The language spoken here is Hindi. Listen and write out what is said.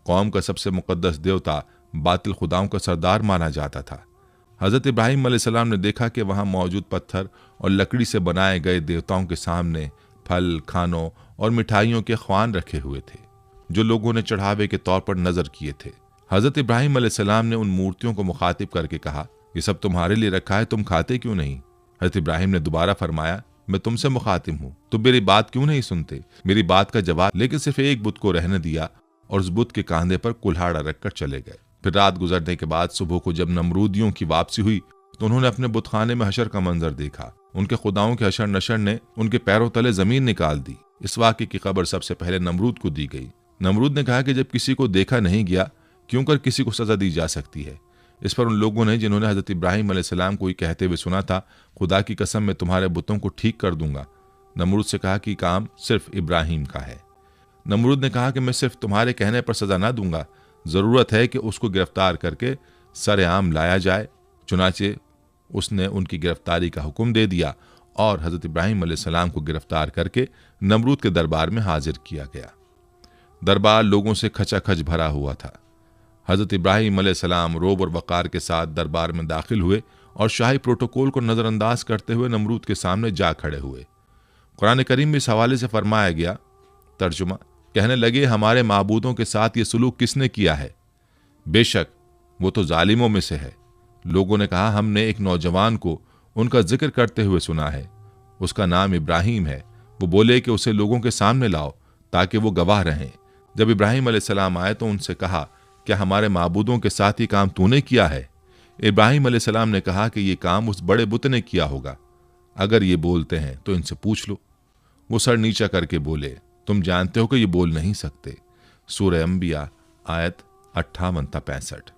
कौम का सबसे मुकद्दस देवता बातिल खुदाओं का सरदार माना जाता था। हज़रत इब्राहीम अलैहिस्सलाम ने देखा कि वहाँ मौजूद पत्थर और लकड़ी से बनाए गए देवताओं के सामने फल, खानों और मिठाइयों के ख्वान रखे हुए थे जो लोगों ने चढ़ावे के तौर पर नजर किए थे। हज़रत इब्राहीम अलैहिस्सलाम ने उन मूर्तियों को मुखातिब करके कहा, ये सब तुम्हारे लिए रखा है, तुम खाते क्यों नहीं? हज़रत इब्राहीम ने दोबारा फरमाया, मैं तुमसे मुखातिब हूँ, तुम मेरी बात क्यों नहीं सुनते? मेरी बात का जवाब लेकिन सिर्फ एक बुत को रहने दिया और उस बुत के कांधे पर कुल्हाड़ा रखकर चले गए। फिर रात गुजरने के बाद सुबह को जब नमरूदियों की वापसी हुई तो उन्होंने अपने बुतखाने में हशर का मंजर देखा। उनके खुदाओं के हशर नशर ने उनके पैरों तले जमीन निकाल दी। इस वाक़े की खबर सबसे पहले नमरूद को दी गई। नमरूद ने कहा कि जब किसी को देखा नहीं गया, क्यों कर किसी को सजा दी जा सकती है? इस पर उन लोगों ने जिन्होंने हज़रत इब्राहीम अलैहिस्सलाम को ही कहते हुए सुना था, खुदा की कसम मैं तुम्हारे बुतों को ठीक कर दूंगा, नमरूद से कहा कि काम सिर्फ इब्राहीम का है। नमरूद ने कहा कि मैं सिर्फ तुम्हारे कहने पर सजा ना दूंगा, ज़रूरत है कि उसको गिरफ्तार करके सरेआम लाया जाए। चुनाचे उसने उनकी गिरफ्तारी का हुक्म दे दिया और हज़रत इब्राहीम अलैहिस्सलाम को गिरफ्तार करके नमरूद के दरबार में हाजिर किया गया। दरबार लोगों से खचाखच भरा हुआ था। हज़रत इब्राहीम अलैहिस्सलाम रोब और वक़ार के साथ दरबार में दाखिल हुए और शाही प्रोटोकॉल को नज़रअंदाज करते हुए नमरूद के सामने जा खड़े हुए। कुरान करीम में इस हवाले से फरमाया गया, तर्जुमा, कहने लगे हमारे माबूदों के साथ ये सलूक किसने किया है? बेशक वो तो जालिमों में से है। लोगों ने कहा, हमने एक नौजवान को उनका जिक्र करते हुए सुना है, उसका नाम इब्राहीम है। वो बोले कि उसे लोगों के सामने लाओ ताकि वो गवाह रहें। जब इब्राहीम अलैहिस्सलाम आए तो उनसे कहा, क्या हमारे माबूदों के साथ ही काम तूने किया है? इब्राहीम अलैहिस्सलाम ने कहा कि ये काम उस बड़े बुत ने किया होगा। अगर ये बोलते हैं तो इनसे पूछ लो। वो सर नीचा करके बोले, तुम जानते हो कि ये बोल नहीं सकते। सूरह अंबिया आयत 58 था 65।